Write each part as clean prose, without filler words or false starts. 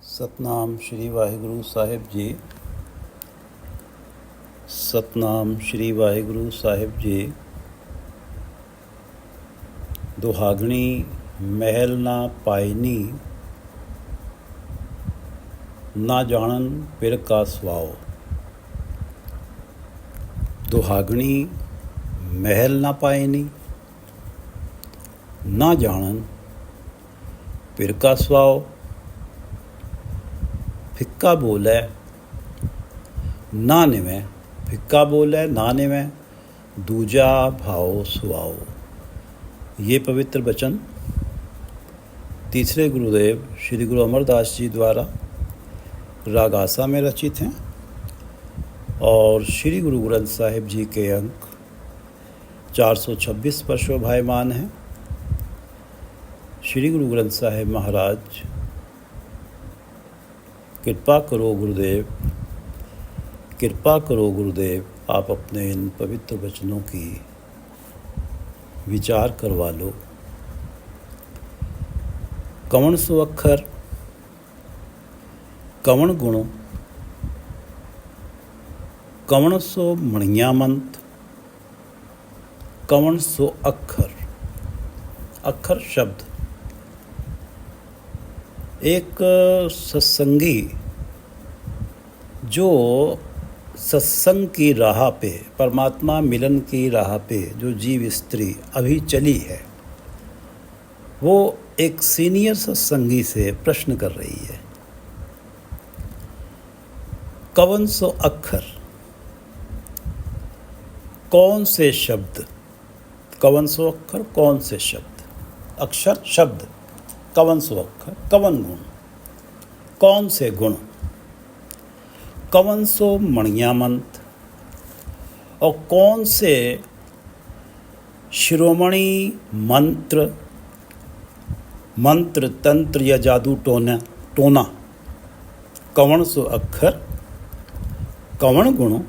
सतनाम श्री वाहिगुरु साहिब जी। सतनाम श्री वाहिगुरु साहिब जी। दुहागणी महल ना पाइनी, ना जानन पिर का स्वाओ। दुहागणी महल ना पाइनी, ना जानन पिर का स्वाओ। फिक्का बोले ना निवे, फिक्का बोले ना निवे, दूजा भाव सुआओ। ये पवित्र वचन तीसरे गुरुदेव श्री गुरु अमरदास जी द्वारा राग आसा में रचित हैं और श्री गुरु ग्रंथ साहिब जी के अंक 426 पर शोभायमान हैं। श्री गुरु ग्रंथ साहिब महाराज कृपा करो गुरुदेव, कृपा करो गुरुदेव, आप अपने इन पवित्र वचनों की विचार करवा लो। कवण सो अक्षर, कवण गुण, कवण सो मणियामंत, कवण सो अक्षर। अक्षर शब्द। एक सत्संगी जो सत्संग की राह पे, परमात्मा मिलन की राह पे जो जीव स्त्री अभी चली है, वो एक सीनियर सत्संगी से प्रश्न कर रही है, कवन सो अक्षर, कौन से शब्द। कवन सो अक्षर, कौन से शब्द। अक्षर शब्द, कवन सो अक्षर, कवन गुण, कौन से गुण। कवन सो मणियामंत, और कौन से शिरोमणि मंत्र, मंत्र तंत्र या जादू टोना। कवन सो अक्षर, कवन गुण,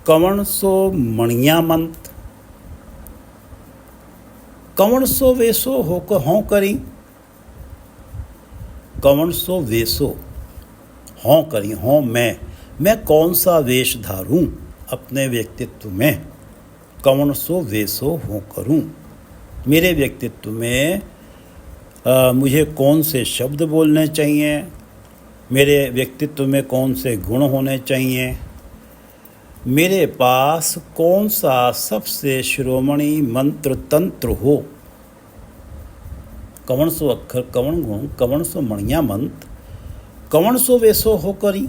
कवन सो मणियामंत, कवण सो वेसो होकर हों करी। कवण सो वेसो हों करी, हों मैं कौन सा वेश धारूं अपने व्यक्तित्व में। कवण सो वेसो हों करूं, मेरे व्यक्तित्व में मुझे कौन से शब्द बोलने चाहिए, मेरे व्यक्तित्व में कौन से गुण होने चाहिए, मेरे पास कौन सा सबसे शिरोमणि मंत्र तंत्र हो। कवण सो अक्षर, कवण गुण, कवण सो मणियामंत, कवण सो वेशो हो करी।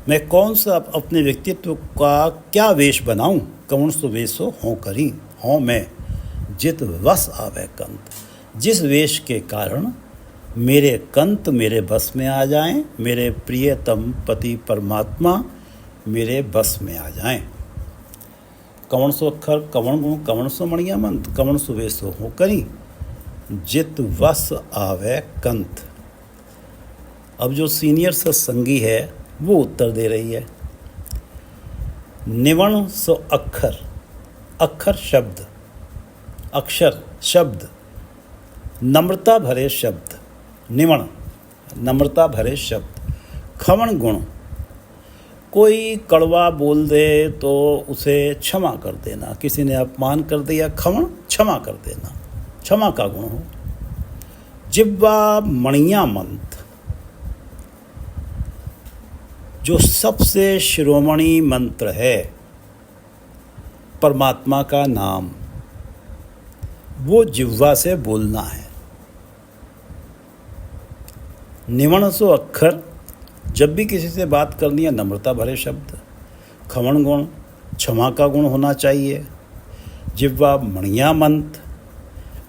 मैं कौन सा अपने व्यक्तित्व का क्या वेश बनाऊं। कवण सो वेशो हो करी, हों मैं जित वश आवे कंत, जिस वेश के कारण मेरे कंत मेरे बस में आ जाएं, मेरे प्रियतम पति परमात्मा मेरे बस में आ जाएं। कवण सो अक्षर, कवण गुण, कवण सो मणियामंत, कवण सो वेशो हो करी, जित वस आवे कंत। अब जो सीनियर सत्संगी है वो उत्तर दे रही है, निवण सो अक्षर, अक्षर शब्द, अक्षर शब्द, नम्रता भरे शब्द। निवण नम्रता भरे शब्द। खवण गुण, कोई कड़वा बोल दे तो उसे क्षमा कर देना, किसी ने अपमान कर दिया, खवण क्षमा कर देना, क्षमा का गुण हो। जिह्वा मणियामंत, जो सबसे शिरोमणि मंत्र है, परमात्मा का नाम, वो जिह्वा से बोलना है। निवण सो अक्षर, जब भी किसी से बात करनी है नम्रता भरे शब्द। खवण गुण, क्षमा का गुण होना चाहिए। जिह्वा मणियामंत,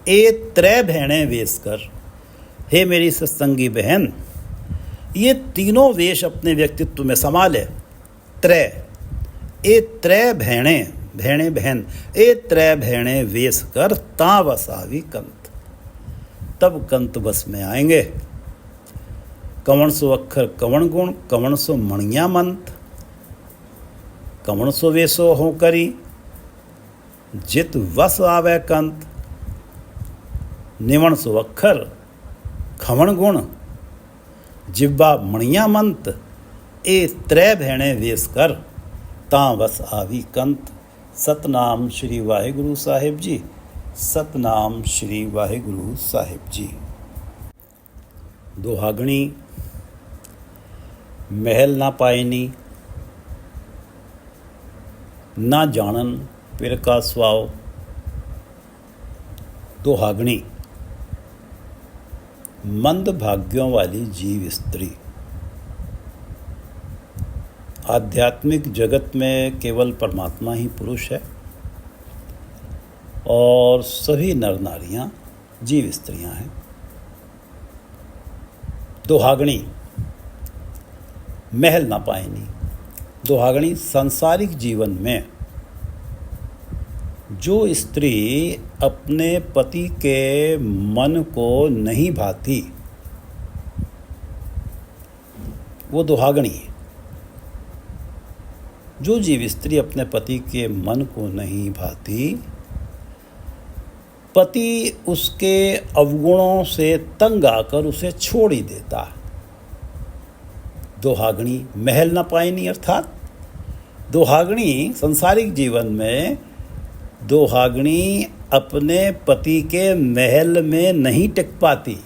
ए त्रै भैणे वेश कर। हे मेरी सत्संगी बहन, ये तीनों वेश अपने व्यक्तित्व में संभाले। त्रै, ए त्रै भैणे, भैणे बहन, ए त्रै भैणे वेश कर, ता बस आवी कंत, तब कंत बस में आएंगे। कवण सो अक्षर, कवण गुण, कवण सो मणियामंत, कवण सो वेशो हो करी, जित वस आवे कंत। निवण सो अक्षर, खमण गुण जिब्बा मणिया मंत, ए त्रै भैणे वेस कर, तां बस आवी कंत। सतनाम श्री वाहिगुरु साहिब जी, सतनाम श्री वाहिगुरु साहिब जी। दुहागणी महल ना पायनी, ना जानन पिर का स्वाव। दुहागणी मंद भाग्यों वाली जीव स्त्री। आध्यात्मिक जगत में केवल परमात्मा ही पुरुष है और सभी नर नारियां जीव स्त्रियां हैं। दुहागणी महल ना पायनी। दुहागणी सांसारिक जीवन में जो स्त्री अपने पति के मन को नहीं भाती वो दुहागणी है। जो जीव स्त्री अपने पति के मन को नहीं भाती, पति उसके अवगुणों से तंग आकर उसे छोड़ ही देता, दुहागणी महल न पायनी। अर्थात दुहागणी सांसारिक जीवन में दुहागणी अपने पति के महल में नहीं टिक पाती,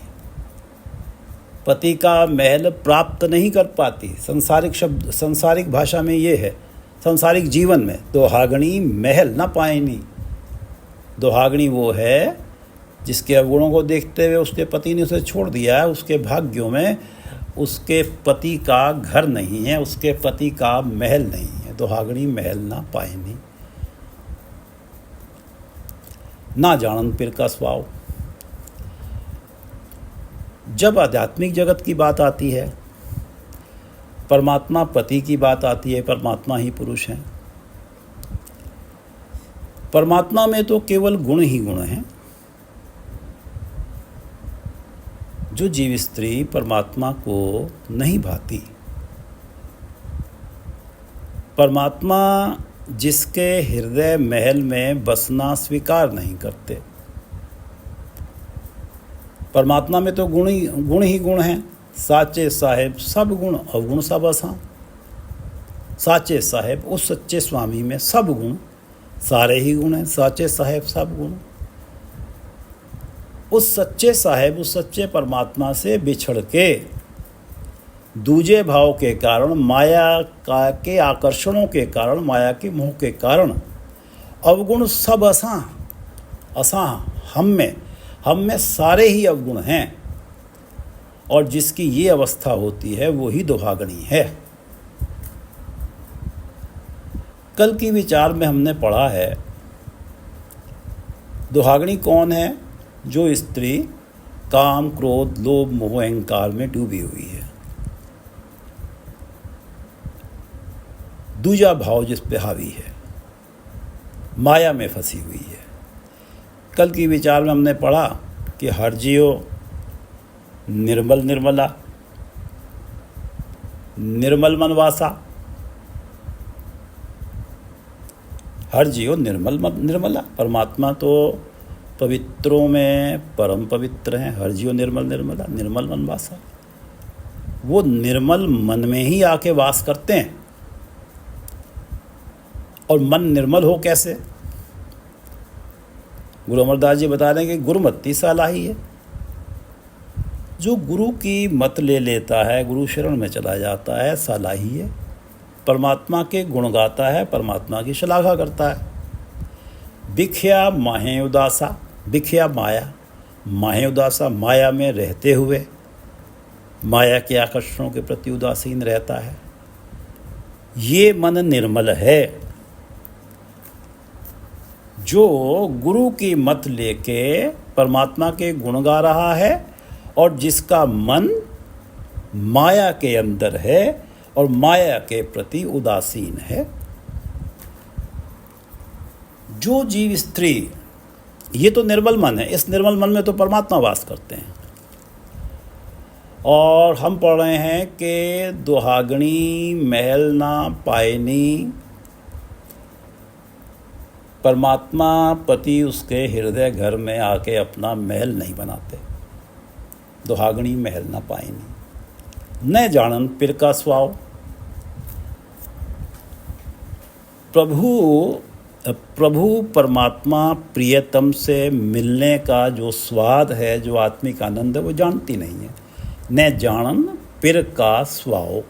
पति का महल प्राप्त नहीं कर पाती। सांसारिक शब्द, सांसारिक भाषा में ये है, सांसारिक जीवन में दुहागणी महल न पायनी। दुहागणी वो है जिसके अवगुणों को देखते हुए उसके पति ने उसे छोड़ दिया है। उसके भाग्यों में उसके पति का घर नहीं है, उसके पति का महल नहीं है। दुहागणी महल ना पायनी, ना जानन पिर का स्वाव। जब आध्यात्मिक जगत की बात आती है, परमात्मा पति की बात आती है, परमात्मा ही पुरुष हैं। परमात्मा में तो केवल गुण ही गुण हैं। जो जीव स्त्री परमात्मा को नहीं भाती, परमात्मा जिसके हृदय महल में बसना स्वीकार नहीं करते। परमात्मा में तो गुण ही गुण हैं। साचे साहेब सब गुण अवगुण सब असां। साचे साहेब उस सच्चे स्वामी में सब गुण सारे ही गुण हैं। साचे साहेब सब गुण। उस सच्चे साहेब, उस सच्चे परमात्मा से बिछड़ के दूजे भाव के कारण, माया के आकर्षणों के कारण, माया के मोह के कारण अवगुण सब असां हम में सारे ही अवगुण हैं। और जिसकी ये अवस्था होती है वो ही दुहागणी है। कल की विचार में हमने पढ़ा है, दुहागणी कौन है? जो स्त्री काम, क्रोध, लोभ, मोह, अहंकार में डूबी हुई है। दूजा भाव जिस पे हावी है, माया में फंसी हुई है। कल की विचार में हमने पढ़ा कि हर जियो निर्मल निर्मला, निर्मल मनवासा। हर जियो निर्मल निर्मला। परमात्मा तो पवित्रों में परम पवित्र हैं। हर जियो निर्मल निर्मला, निर्मल मनवासा। वो निर्मल मन में ही आके वास करते हैं। और मन निर्मल हो कैसे? गुरु अमरदास जी बता रहे हैं कि गुरुमति सालाही है। जो गुरु की मत ले लेता है, गुरु शरण में चला जाता है, सालाही है। परमात्मा के गुण गाता है, परमात्मा की श्लाघा करता है। बिख्या माहे उदासा, बिख्या माया, माहे उदासा, माया में रहते हुए माया के आकर्षणों के प्रति उदासीन रहता है। ये मन निर्मल है। जो गुरु की मत लेके परमात्मा के गुण गा रहा है और जिसका मन माया के अंदर है और माया के प्रति उदासीन है। जो जीव स्त्री, ये तो निर्मल मन है। इस निर्मल मन में तो परमात्मा वास करते हैं। और हम पढ़ रहे हैं कि दुहागणी महल ना पायनी। परमात्मा पति उसके हृदय घर में आके अपना महल नहीं बनाते। दुहागणी महल न पाइनी। न जानन पिर का स्वाव। प्रभु परमात्मा प्रियतम से मिलने का जो स्वाद है, जो आत्मिक आनंद है, वो जानती नहीं है। न जानन पिर का स्वाव।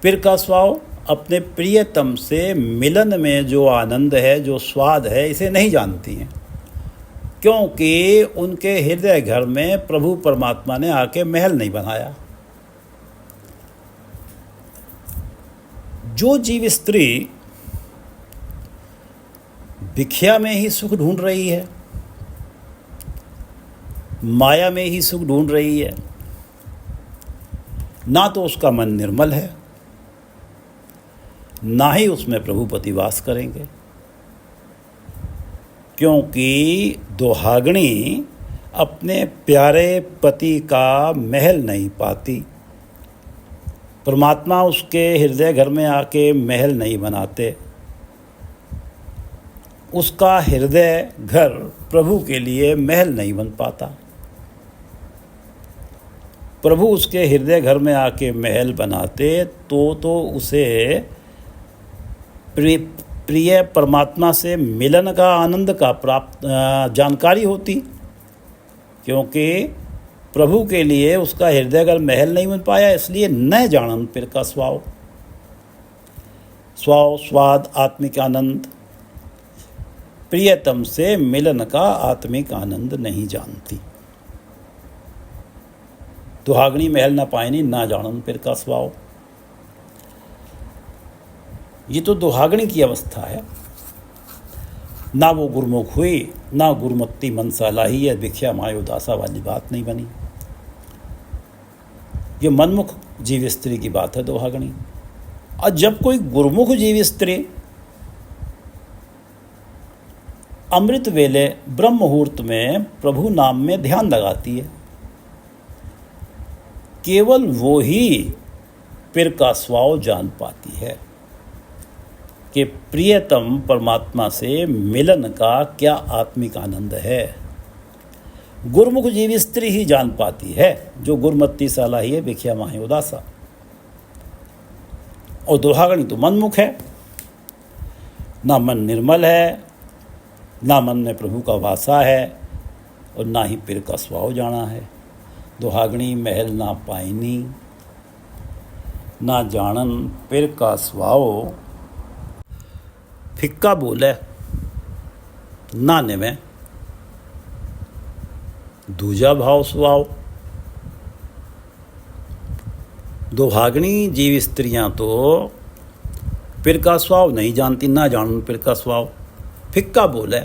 पिर का स्वाव अपने प्रियतम से मिलन में जो आनंद है, जो स्वाद है, इसे नहीं जानती हैं, क्योंकि उनके हृदय घर में प्रभु परमात्मा ने आके महल नहीं बनाया। जो जीव स्त्री भिक्षा में ही सुख ढूंढ रही है, माया में ही सुख ढूंढ रही है, ना तो उसका मन निर्मल है, ना ही उसमें प्रभुपति वास करेंगे, क्योंकि दुहागणी अपने प्यारे पति का महल नहीं पाती। परमात्मा उसके हृदय घर में आके महल नहीं बनाते। उसका हृदय घर प्रभु के लिए महल नहीं बन पाता। प्रभु उसके हृदय घर में आके महल बनाते तो उसे प्रिय परमात्मा से मिलन का आनंद का प्राप्त जानकारी होती, क्योंकि प्रभु के लिए उसका हृदय घर महल नहीं बन पाया। इसलिए न जानन पिर का स्वाव। स्वाद आत्मिक आनंद, प्रियतम से मिलन का आत्मिक आनंद नहीं जानती। दुहागणी महल न पाइनी, ना जानन पिर का स्वाव। ये तो दुहागणी की अवस्था है। ना वो गुरमुख हुई, ना गुरमत्ती मनसा लाही, या भिक्षा मायो दासा वाली बात नहीं बनी। ये मनमुख जीव स्त्री की बात है दुहागणी। और जब कोई गुरमुख जीव स्त्री अमृत वेले ब्रह्म मुहूर्त में प्रभु नाम में ध्यान लगाती है, केवल वो ही पिर का स्वाव जान पाती है कि प्रियतम परमात्मा से मिलन का क्या आत्मिक आनंद है। गुरमुख जीव स्त्री ही जान पाती है, जो गुरमत्ती साला ही है, भिक्षा माहे उदासा। और दुहागणी तो मनमुख है, ना मन निर्मल है, ना मन में प्रभु का वासा है, और ना ही पिर का स्वाव जाना है। दुहागणी महल ना पाइनी, ना जानन पिर का स्वाव। फिक्का बोले नाने में दूजा भाव स्वाव। दुहागणी जीव स्त्रियां तो पिर का स्वाव नहीं जानती, ना जानन पिर का स्वाव। फिक्का बोले,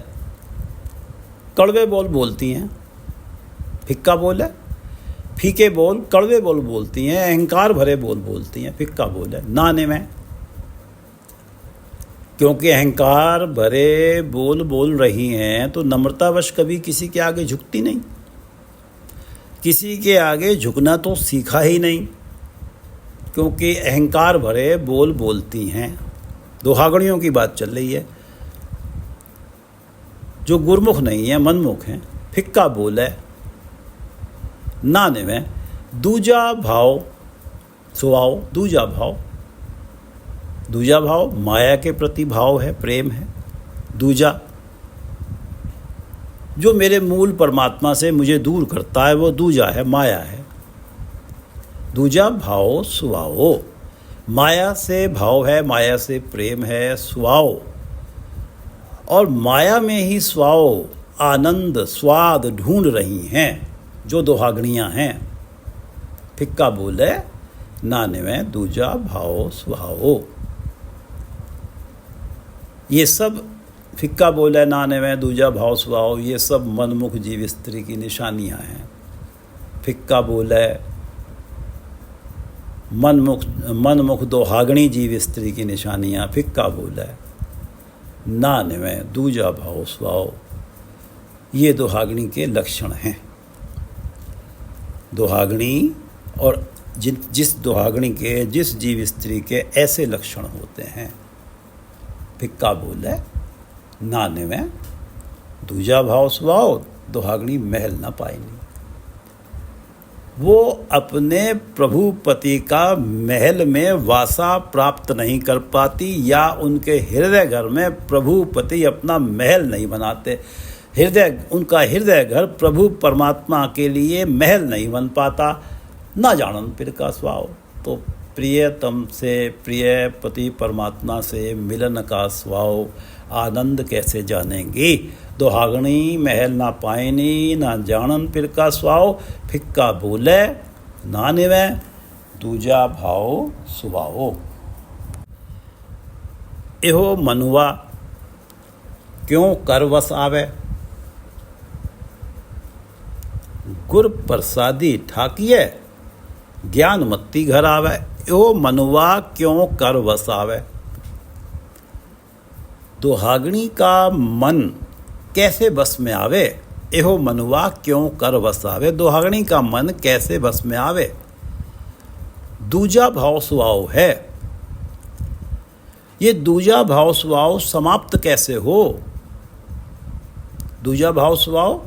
कड़वे बोल बोलती हैं। फिक्का बोले, फीके बोल, कड़वे बोल बोलती हैं, अहंकार भरे बोल बोलती हैं। फिक्का बोले नाने में, क्योंकि अहंकार भरे बोल बोल रही हैं तो नम्रतावश कभी किसी के आगे झुकती नहीं। किसी के आगे झुकना तो सीखा ही नहीं, क्योंकि अहंकार भरे बोल बोलती हैं। दुहागणियों की बात चल रही है, जो गुरमुख नहीं है, मनमुख हैं। फिक्का बोल है नाने में दूजा भाव स्वभाव। दूजा भाव माया के प्रति भाव है, प्रेम है। दूजा जो मेरे मूल परमात्मा से मुझे दूर करता है, वो दूजा है, माया है। दूजा भाव स्वभाव, माया से भाव है, माया से प्रेम है, स्वभाव। और माया में ही स्वाव, आनंद, स्वाद ढूंढ रही हैं जो दुहागणियां हैं। फिक्का बोले नाने में दूजा भाव स्वभाव। ये सब फिक्का बोले नाने में दूजा भाव स्वभाव, ये सब मनमुख जीव स्त्री की निशानियां हैं। फिक्का बोले मनमुख दुहागणी जीव स्त्री की निशानियां। फिक्का बोले नाने में दूजा भाव स्वभाव, ये दुहागणी के लक्षण हैं। दुहागणी और जिस दुहागणी के, जिस जीव स्त्री के ऐसे लक्षण होते हैं। फिक्का बोले नाने में दूजा भाव स्वभाव, दुहागणी महल न पाइनी। वो अपने प्रभुपति का महल में वासा प्राप्त नहीं कर पाती, या उनके हृदय घर में प्रभुपति अपना महल नहीं बनाते। उनका हृदय घर प्रभु परमात्मा के लिए महल नहीं बन पाता। ना जानन पिर का स्वाव। तो प्रियतम से प्रिय पति परमात्मा से मिलन का स्वाव आनंद कैसे जानेंगी। दुहागणी महल ना पायनी, ना जानन पिर का स्वाव। फिक्का बोले ना निवे, दूजा भाव सुभाओ। एहो मनुआ क्यों कर वस आवे। गुर प्रसादी ठाकिए ज्ञान मत्ती घर आवे। एहो मनुआ क्यों कर वस आवे। दुहागणी का मन कैसे बस में आवे। एहो मनुआ क्यों कर वस आवे। दुहागणी का मन कैसे बस में आवे। दूजा भाव स्वभाव है। ये दूजा भाव स्वभाव समाप्त कैसे हो। दूजा भाव स्वभाव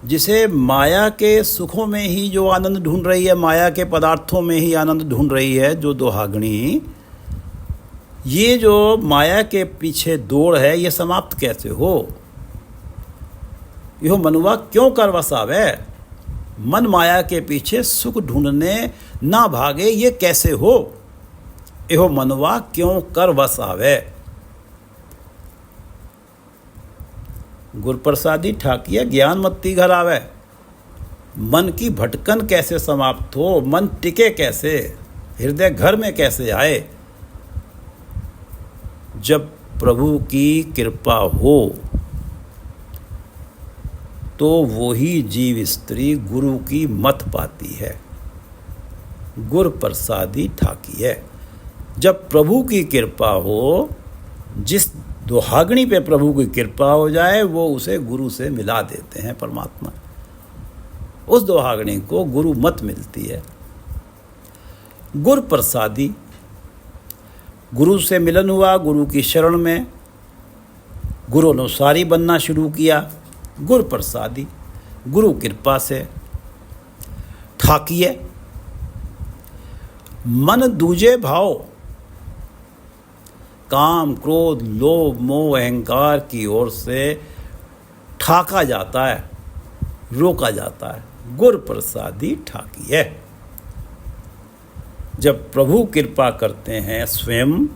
जिसे माया के सुखों में ही जो आनंद ढूंढ रही है, माया के पदार्थों में ही आनंद ढूंढ रही है जो दुहागणी, ये जो माया के पीछे दौड़ है, ये समाप्त कैसे हो। यो मनुआ क्यों कर वसावे। मन माया के पीछे सुख ढूंढने ना भागे, ये कैसे हो। एहो मनुआ क्यों कर वसावे। गुरप्रसादी ठाकिया ज्ञान मत्ती घर आवे। मन की भटकन कैसे समाप्त हो, मन टिके कैसे, हृदय घर में कैसे आए। जब प्रभु की कृपा हो तो वही जीव स्त्री गुरु की मत पाती है। गुर प्रसादी ठाकी है। जब प्रभु की कृपा हो, जिस दुहागणी पे प्रभु की कृपा हो जाए, वो उसे गुरु से मिला देते हैं परमात्मा। उस दुहागणी को गुरु मत मिलती है। गुर प्रसादी, गुरु से मिलन हुआ, गुरु की शरण में गुरु अनुसारी बनना शुरू किया। गुर प्रसादी, गुरु कृपा से ठाकिए मन दूजे भाव, काम क्रोध लोभ मोह अहंकार की ओर से ठाका जाता है, रोका जाता है। गुर प्रसादी ठाकिए। जब प्रभु कृपा करते हैं, स्वयं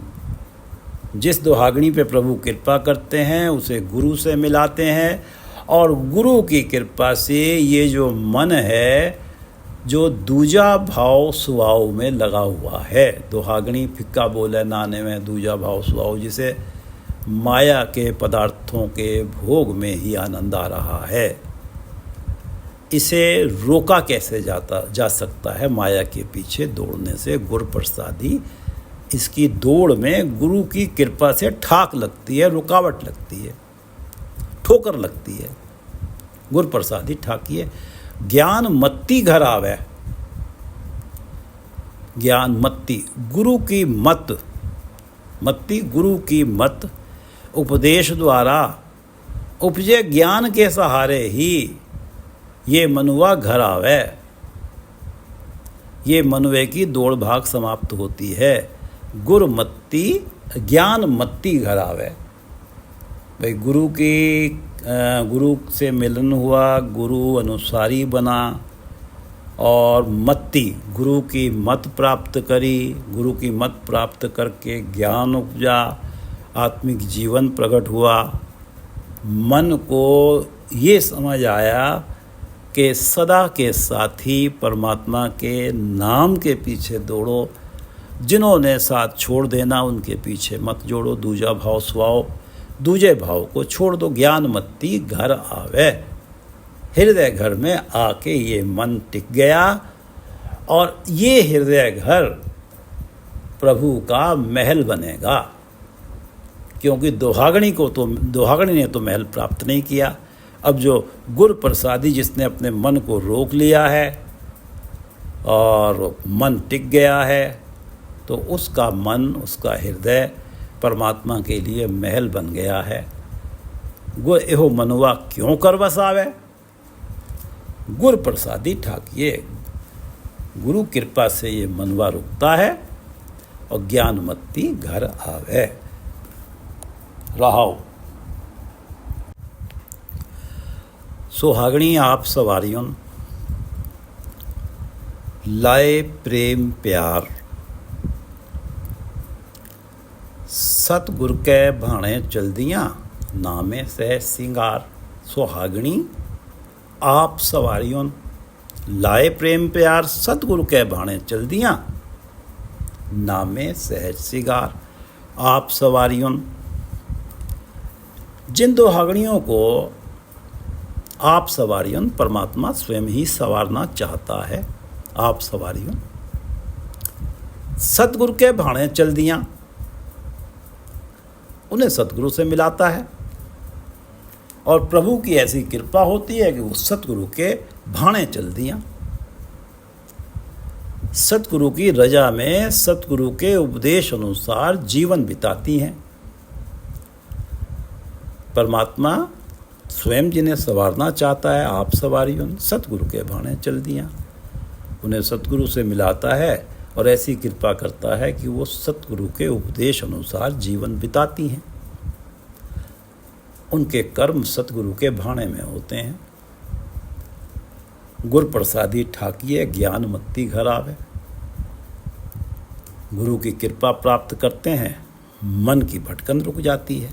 जिस दुहागणी पे प्रभु कृपा करते हैं उसे गुरु से मिलाते हैं, और गुरु की कृपा से ये जो मन है जो दूजा भाव स्वभाव में लगा हुआ है, दुहागणी फिक्का बोले नाने में दूजा भाव स्वभाव, जिसे माया के पदार्थों के भोग में ही आनंद आ रहा है, इसे रोका कैसे जा सकता है माया के पीछे दौड़ने से। गुर प्रसादी, इसकी दौड़ में गुरु की कृपा से ठाक लगती है, रुकावट लगती है, ठोकर लगती है। गुर प्रसादी ठाकिए ज्ञान मत्ती घर आवे। ज्ञान मत्ती, गुरु की मत, मत्ती गुरु की मत, उपदेश द्वारा उपजे ज्ञान के सहारे ही ये मनुआ घर आवे। ये मनुए की दौड़ भाग समाप्त होती है। गुर मत्ती, ज्ञान मत्ती घर आवे। भाई गुरु से मिलन हुआ, गुरु अनुसारी बना, और मत्ती गुरु की मत प्राप्त करी। गुरु की मत प्राप्त करके ज्ञान उपजा, आत्मिक जीवन प्रकट हुआ। मन को ये समझ आया कि सदा के साथी परमात्मा के नाम के पीछे दौड़ो, जिन्होंने साथ छोड़ देना उनके पीछे मत जोड़ो। दूजा भाव स्वभाव, दूजे भाव को छोड़ दो। ज्ञान मत्ती घर आवे। हृदय घर में आके ये मन टिक गया, और ये हृदय घर प्रभु का महल बनेगा। क्योंकि दुहागणी ने तो महल प्राप्त नहीं किया। अब जो गुर प्रसादी, जिसने अपने मन को रोक लिया है और मन टिक गया है, तो उसका मन, उसका हृदय परमात्मा के लिए महल बन गया है। गुर एहो मनुआ क्यों कर बसावे। गुर प्रसादी ठाकिए गुरु कृपा से ये मनवा रुकता है और ज्ञानमत्ती घर आवे। रहाओ। सुहागणी आप सवारियों, लाए प्रेम प्यार, सतगुर कै भाणे चलदियाँ, नामे सह सिंगार। सुहागणी आप सवारियों, लाए प्रेम प्यार, सतगुरु कै भाणे चलदियाँ, नामे सहज सिगार। आप सवारियों, जिन दुहागणियों को आप सवारियों परमात्मा स्वयं ही संवारना चाहता है, आप सवारियों सतगुरु के भाणे चल दियाँ, उन्हें सतगुरु से मिलाता है और प्रभु की ऐसी कृपा होती है कि वो सतगुरु के भाणे चल दियाँ। सतगुरु की रजा में सतगुरु के उपदेश अनुसार जीवन बिताती हैं। परमात्मा स्वयं जिन्हें संवारना चाहता है, आप सवारियों सतगुरु के भाणे चल दियाँ, उन्हें सतगुरु से मिलाता है और ऐसी कृपा करता है कि वो सतगुरु के उपदेश अनुसार जीवन बिताती हैं। उनके कर्म सतगुरु के भाणे में होते हैं। गुर प्रसादी ठाकिए, ज्ञानमत्ती घर आवे। गुरु की कृपा प्राप्त करते हैं, मन की भटकन रुक जाती है।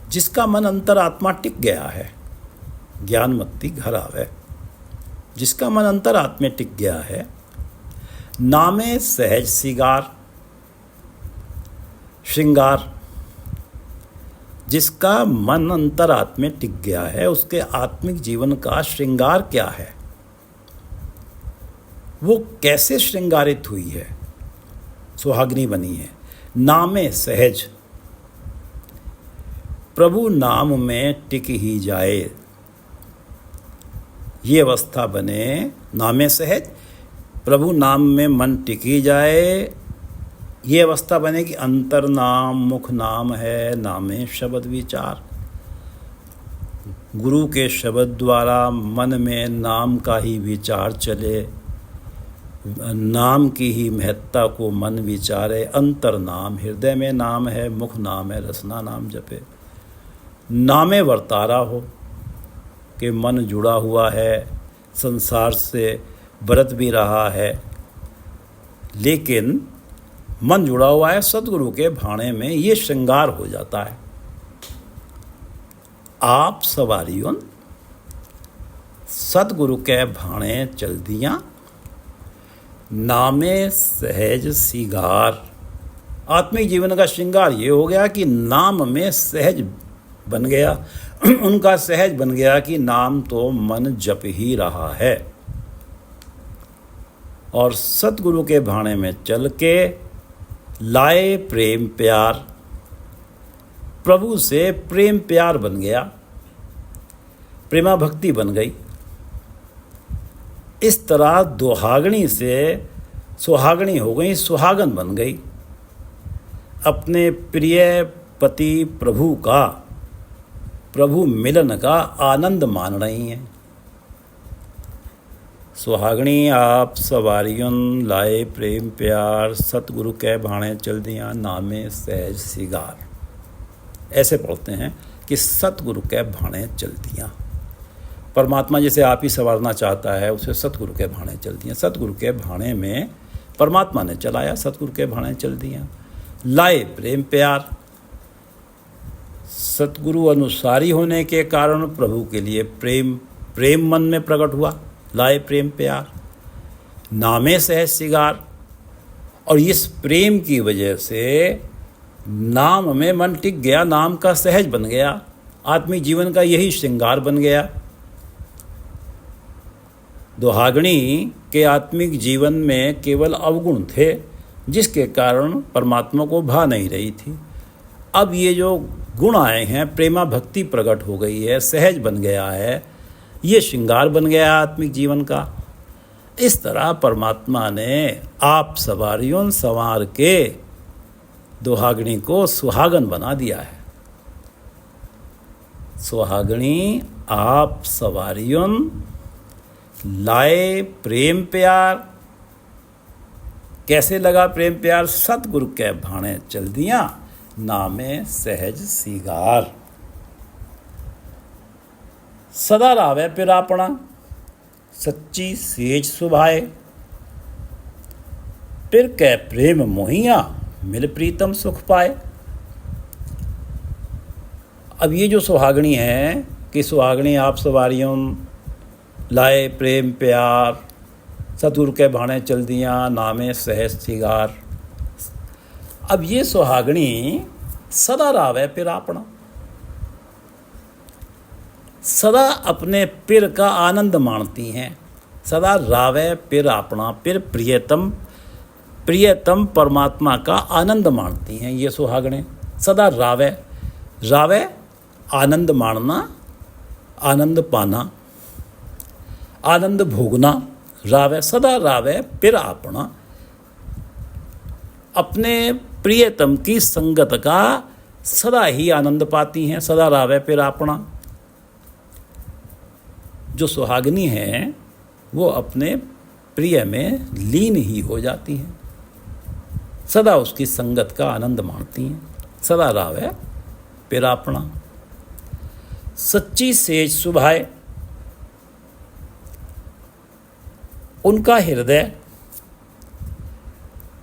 जिसका मन अंतरात्मा टिक गया है, ज्ञानमत्ती घर आवे। जिसका मन अंतरात्मा टिक गया है, नामे सहज सिगार श्रृंगार। जिसका मन अंतरात्मा टिक गया है, उसके आत्मिक जीवन का श्रृंगार क्या है, वो कैसे श्रृंगारित हुई है, सुहागनी बनी है। नामे सहज, प्रभु नाम में टिक ही जाए, ये अवस्था बने। नामे सहज, प्रभु नाम में मन टिक ही जाए, ये अवस्था बने कि अंतर नाम मुख नाम है, नामे शब्द विचार। गुरु के शब्द द्वारा मन में नाम का ही विचार चले, नाम की ही महत्ता को मन विचारे। अंतर नाम, हृदय में नाम है, मुख नाम है, रसना नाम जपे। नामे वर्तारा हो कि मन जुड़ा हुआ है, संसार से बरत भी रहा है, लेकिन मन जुड़ा हुआ है सतगुरु के भाणे में, ये श्रृंगार हो जाता है। आप सवारियों सतगुरु के भाणे चल दियाँ, नामे सहज सिगार। आत्मिक जीवन का श्रृंगार ये हो गया कि नाम में सहज बन गया, उनका सहज बन गया कि नाम तो मन जप ही रहा है। और सतगुरु के भाणे में चल के लाए प्रेम प्यार, प्रभु से प्रेम प्यार बन गया, प्रेमा भक्ति बन गई। इस तरह दुहागणी से सुहागणी हो गई, सुहागन बन गई। अपने प्रिय पति प्रभु का, प्रभु मिलन का आनंद मान रही हैं। सुहागणी आप सवारियों, लाए प्रेम प्यार, सतगुरु के भाणे चल दियाँ, नामे सहज सिगार। ऐसे पढ़ते हैं कि सतगुरु के भाणे चल दियाँ। परमात्मा जिसे आप ही संवारना चाहता है, उसे सतगुरु के भाणे चल दियाँ। सतगुरु के भाणे में परमात्मा ने चलाया, सतगुरु के भाणे चल दियाँ। लाए प्रेम प्यार, सतगुरु अनुसारी होने के कारण प्रभु के लिए प्रेम मन में प्रकट हुआ। लाए प्रेम प्यार, नामे सहज सिगार। और इस प्रेम की वजह से नाम में मन टिक गया, नाम का सहज बन गया, आत्मिक जीवन का यही श्रृंगार बन गया। दुहागणी के आत्मिक जीवन में केवल अवगुण थे, जिसके कारण परमात्मा को भा नहीं रही थी। अब ये जो गुण आए हैं, प्रेमा भक्ति प्रकट हो गई है, सहज बन गया है, ये श्रृंगार बन गया आत्मिक जीवन का। इस तरह परमात्मा ने आप सवारियों संवार के दुहागणी को सुहागन बना दिया है। सुहागणी आप सवारियों लाए प्रेम प्यार। कैसे लगा प्रेम प्यार? सतगुरु कै भाणे चल दिया, नामे सहज सिगार। सदा रावै पिर आपना, सच्ची सेज सुभाए। पिर कै प्रेम मोहिया, मिल प्रीतम सुख पाए। अब ये जो सुहागणी है कि सुहागणी आप सवारियों लाए प्रेम प्यार, सतगुरु के भाणे चल दिया, नामे सहज सिगार। अब ये सुहागणी सदा रावै पिर आपना, सदा अपने पिर का आनंद माणती हैं। सदा रावै पिर आपना, पिर प्रियतम परमात्मा का आनंद माणती हैं ये सुहागणे। सदा रावै, रावै आनंद माणना, आनंद पाना, आनंद भोगना। रावै, सदा रावै पिर आपना, अपने प्रियतम की संगत का सदा ही आनंद पाती हैं। सदा रावै पिर आपना। जो सुहागनी है वो अपने प्रिय में लीन ही हो जाती हैं, सदा उसकी संगत का आनंद माणती हैं। सदा रावै पिर आपना, सच्ची सेज सुभाए। उनका हृदय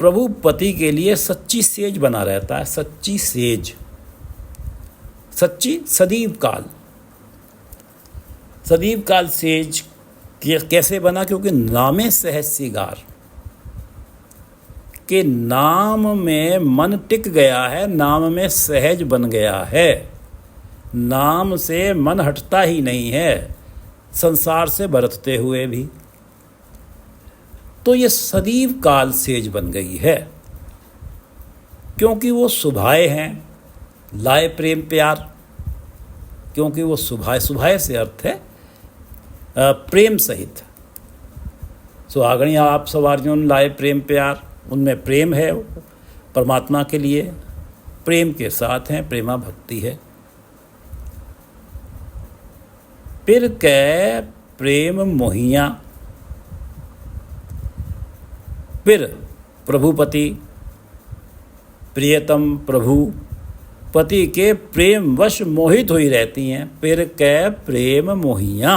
प्रभु पति के लिए सच्ची सेज बना रहता है। सच्ची सेज, सच्ची सदैव काल। सदैव काल सेज कैसे बना? क्योंकि नामे सहज सिगार, के नाम में मन टिक गया है, नाम में सहज बन गया है। नाम से मन हटता ही नहीं है, संसार से बरतते हुए भी। तो ये सदैव काल सेज बन गई है, क्योंकि वो सुभाए हैं, लाए प्रेम प्यार। क्योंकि वो सुभाए, सुभाए से अर्थ है प्रेम सहित। सुहागणी आप सवारियों लाए प्रेम प्यार, उनमें प्रेम है परमात्मा के लिए, प्रेम के साथ हैं, प्रेमा भक्ति है। पिर कै प्रेम मोहिया। पिर प्रभुपति, प्रियतम प्रभु पति के प्रेम वश मोहित हुई रहती हैं। पिर कै प्रेम मोहिया,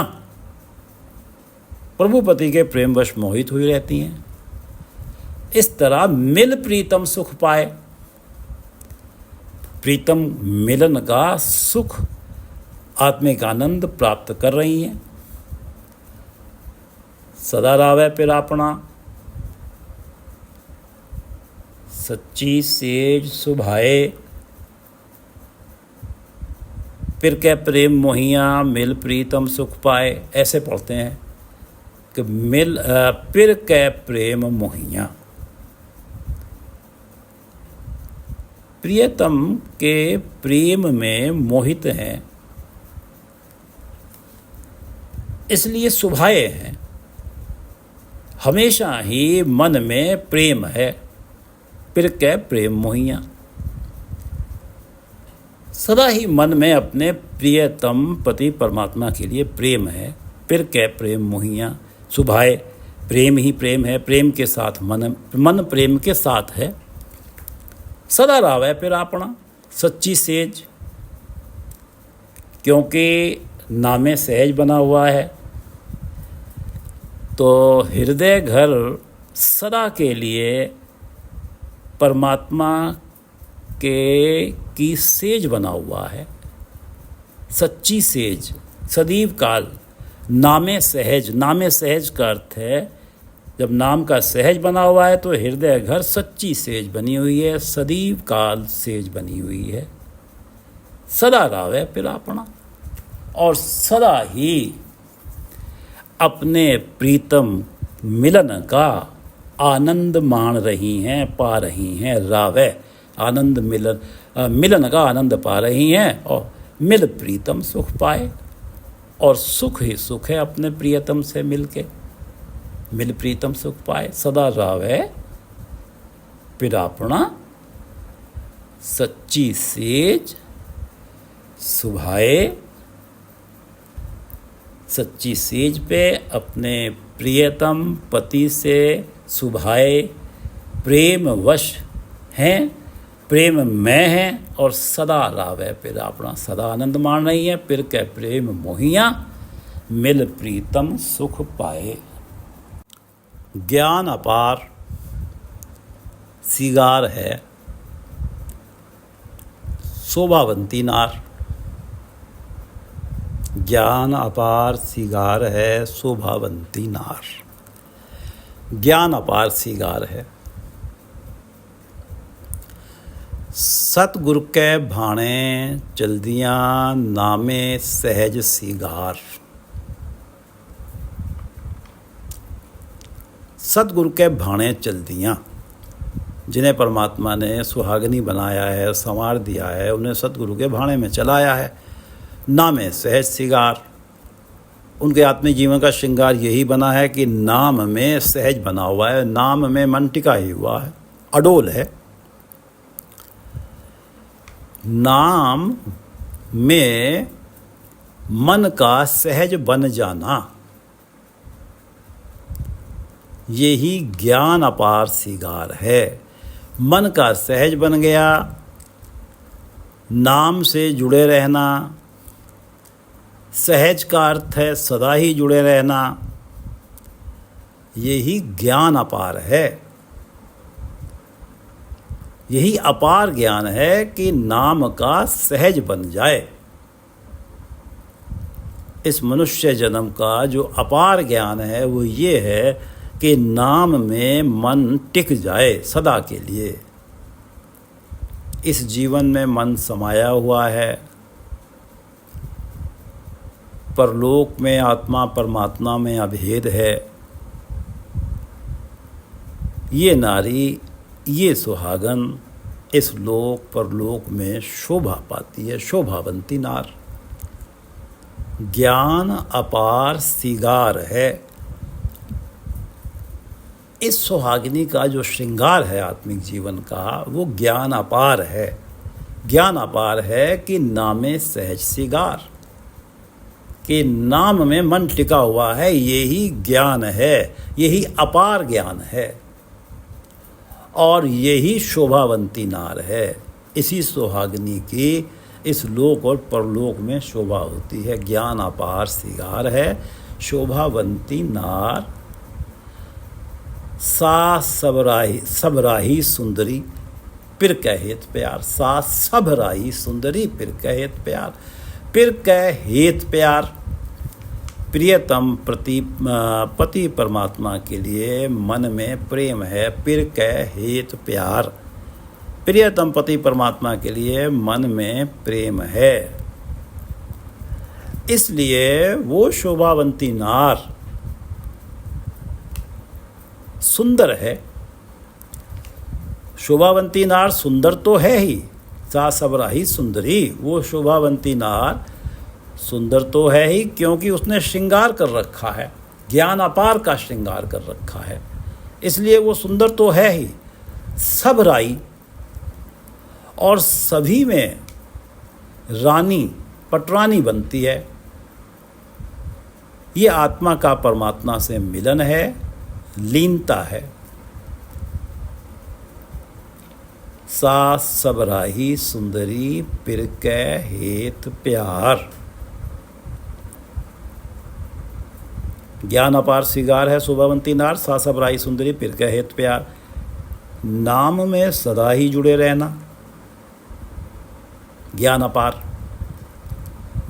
प्रभुपति के प्रेम वश मोहित हुई रहती हैं। इस तरह मिल प्रीतम सुख पाए। प्रीतम मिलन का सुख, आत्मिक आनंद प्राप्त कर रही हैं। सदा रावै पिर आपना, सच्ची सेज सुभाए। पिर कै प्रेम मोहिया, मिल प्रीतम सुख पाए। ऐसे पढ़ते हैं कि पिर कै प्रेम मोहिया। प्रियतम के प्रेम में मोहित हैं, इसलिए सुभाए हैं। हमेशा ही मन में प्रेम है। पिर कै प्रेम मोहिया, सदा ही मन में अपने प्रियतम पति परमात्मा के लिए प्रेम है। पिर कै प्रेम मोहिया, सुभाए प्रेम ही प्रेम है, प्रेम के साथ मन प्रेम के साथ है। सदा रावै पिर आपना, सच्ची सेज, क्योंकि नामे सहज बना हुआ है। तो हृदय घर सदा के लिए परमात्मा के की सेज बना हुआ है। सच्ची सेज, सदैव काल, नामे सहज। नामे सहज का अर्थ है जब नाम का सहज बना हुआ है तो हृदय घर सच्ची सेज बनी हुई है, सदैव काल सेज बनी हुई है। सदा रावै पिर आपना, और सदा ही अपने प्रीतम मिलन का आनंद माण रही हैं, पा रही हैं। रावै आनंद, मिलन का आनंद पा रही हैं, और मिल प्रीतम सुख पाए। और सुख ही सुख है अपने प्रियतम से मिलके, मिल प्रीतम सुख पाए। सदा रावै पिर आपना, सच्ची सेज सुभाए। सच्ची सेज पे अपने प्रियतम पति से सुभाए प्रेम वश हैं, प्रेम में हैं और सदा रावे फिर अपना सदा आनंद मान रही है। फिर कह प्रेम मोहिया मिल प्रीतम सुख पाए। ज्ञान अपार सिगार है शोभावंती नार। ज्ञान अपार सिगार है शोभावंती नार। ज्ञान अपार सिगार है। सतगुरु के भाणे चलदियाँ नामे सहज सिगार। सतगुरु के भाणे चलदियाँ, जिन्हें परमात्मा ने सुहागनी बनाया है, संवार दिया है, उन्हें सतगुरु के भाणे में चलाया है। नामे सहज सिगार, उनके आत्मिक जीवन का श्रृंगार यही बना है कि नाम में सहज बना हुआ है, नाम में मन टिका ही हुआ है, अडोल है। नाम में मन का सहज बन जाना, यही ज्ञान अपार सिगार है। मन का सहज बन गया, नाम से जुड़े रहना। सहज का अर्थ है सदा ही जुड़े रहना, यही ज्ञान अपार है। यही अपार ज्ञान है कि नाम का सहज बन जाए। इस मनुष्य जन्म का जो अपार ज्ञान है वो ये है कि नाम में मन टिक जाए सदा के लिए। इस जीवन में मन समाया हुआ है, परलोक में आत्मा परमात्मा में अभेद है। ये नारी, ये सुहागन इस लोक परलोक में शोभा पाती है, शोभावंती नार। ज्ञान अपार सिगार है। इस सुहागिनी का जो श्रृंगार है आत्मिक जीवन का, वो ज्ञान अपार है। ज्ञान अपार है कि नामे सहज सिगार, कि नाम में मन टिका हुआ है, यही ज्ञान है, यही अपार ज्ञान है और यही शोभावंती नार है। इसी सुहागिनी की इस लोक और परलोक में शोभा होती है। ज्ञान अपार सिगार है शोभावंती नार। सा सबराही सुंदरी पिर कहेत प्यार। सा सबराही सुंदरी पिर कहेत प्यार। पिर कहेत प्यार, प्रियतम पति परमात्मा के लिए मन में प्रेम है। पिर कहेत प्यार, प्रियतम पति परमात्मा के लिए मन में प्रेम है। इसलिए वो शोभावंती नार सुंदर है। शोभावंती नार सुंदर तो है ही, सा सबराही सुंदरी, वो शोभावंती नार सुंदर तो है ही क्योंकि उसने श्रृंगार कर रखा है, ज्ञान अपार का श्रृंगार कर रखा है, इसलिए वो सुंदर तो है ही। सबराई, और सभी में रानी पटरानी बनती है। ये आत्मा का परमात्मा से मिलन है, लीनता है। सा सबराही सुंदरी पिर कै हेत प्यार। ज्ञान अपार सिगार है शोभावंती नार। सा सबराही सुंदरी पिर कै हेत प्यार। नाम में सदा ही जुड़े रहना, ज्ञान अपार।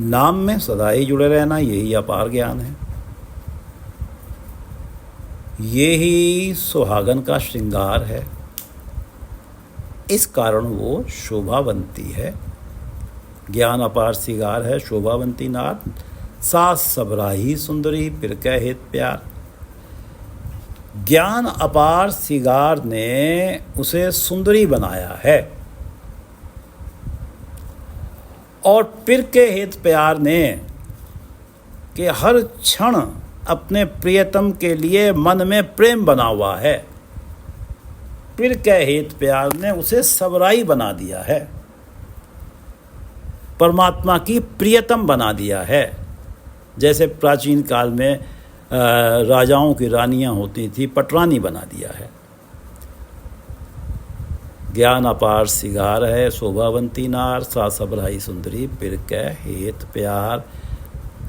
नाम में सदा ही जुड़े रहना, यही अपार ज्ञान है। यही सुहागन का श्रृंगार है, इस कारण वो शोभावंती है। ज्ञान अपार सिगार है शोभावंती नार। सा सबराही सुंदरी पिर कै हेत प्यार। ज्ञान अपार सिगार ने उसे सुंदरी बनाया है और पिर के हेत प्यार ने कि हर क्षण अपने प्रियतम के लिए मन में प्रेम बना हुआ है। पिर के हेत प्यार ने उसे सबराई बना दिया है, परमात्मा की प्रियतम बना दिया है। जैसे प्राचीन काल में राजाओं की रानियां होती थी, पटरानी बना दिया है। ज्ञान अपार सिगार है, शोभावंती नार, सा सबराई सुंदरी, पिर कै हेत प्यार।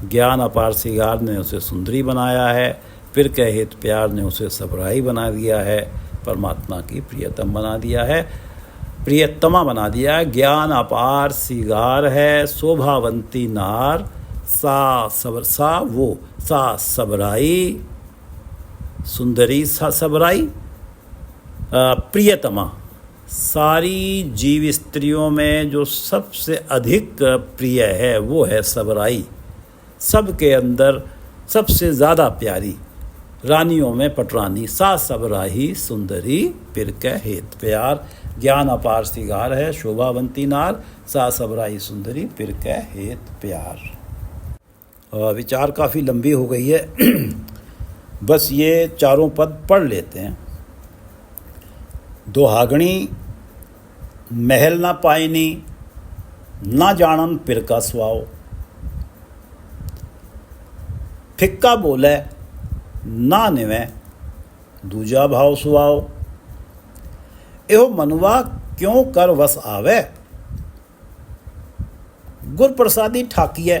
ज्ञान अपार सिगार ने उसे सुंदरी बनाया है, पिर कै हेत प्यार ने उसे सबराई बना दिया है, परमात्मा की प्रियतम बना दिया है, प्रियतमा बना दिया है। ज्ञान अपार सिगार है, शोभावंती नार, सा सबराई सुंदरी, सा सबराई प्रियतमा। सारी जीव स्त्रियों में जो सबसे अधिक प्रिय है वो है सबराई। सबके अंदर सबसे ज़्यादा प्यारी रानियों में पटरानी, सा सबराही सुंदरी, पिर कै हेत प्यार। ज्ञान अपार सिगार है, शोभावंती नार, सा सबराई सुंदरी, पिर कै हेत प्यार। विचार काफ़ी लंबी हो गई है बस ये चारों पद पढ़ लेते हैं। दोहागणी महल ना पाइनी, ना जानन पिर का स्वाओ। फिक्का बोले ना निवे, दूजा भाव सुआओ। एहो मनुआ क्यों कर वस आवे, गुर प्रसादी ठाकिए।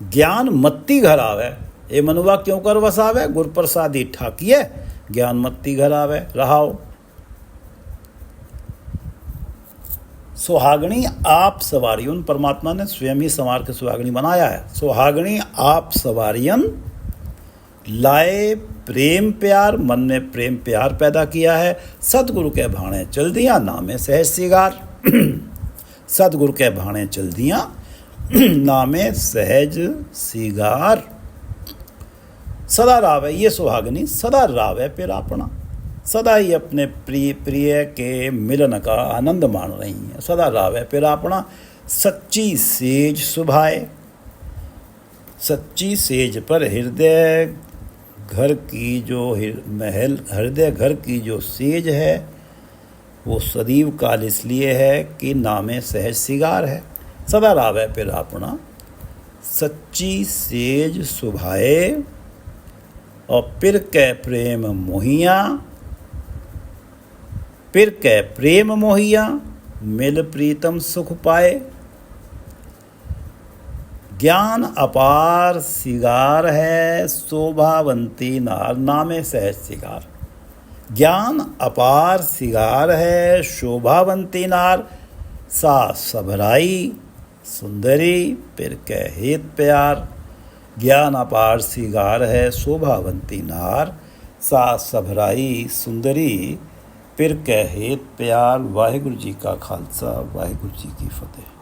ज्ञान मत्ती घर आवे, ए मनुआ क्यों कर वस आवे, गुर प्रसादी ठाकिए। ज्ञान मत्ती घर आवे रहाओ। सुहागणी आप सवारियन, परमात्मा ने स्वयं ही संवार के सुहागणी बनाया है। सुहागणी आप सवारियन लाए प्रेम प्यार, मन में प्रेम प्यार पैदा किया है। सतगुरु के भाणे चल दिया, नामे सहज सिगार। सतगुरु के भाणे चल दिया, नामे सहज सिगार। सदा रावे, ये सुहागनी सदा रावे पिर अपना, सदा ही अपने प्रिय के मिलन का आनंद मान रही हैं। सदा रावे पिर अपना, सच्ची सेज सुभाए। सच्ची सेज पर हृदय घर की जो महल, हृदय घर की जो सेज है वो सदैव काल इसलिए है कि नामे सहज सिगार है। सदा रावे पिर अपना, सच्ची सेज सुभाए, और पिर कै प्रेम मोहिया। पिर कै प्रेम मोहिया, मिल प्रीतम सुख पाए। ज्ञान अपार सिगार है, शोभावंती नार, नामे सहज सिगार। ज्ञान अपार सिगार है, शोभावंती नार, सा सबराई सुंदरी, पिर कै हेत प्यार। ज्ञान अपार सिगार है, शोभावंती नार, सा सबराई सुंदरी, पिर कै हेत प्यार। वाहिगुरु जी का खालसा, वाहिगुरु जी की फतेह।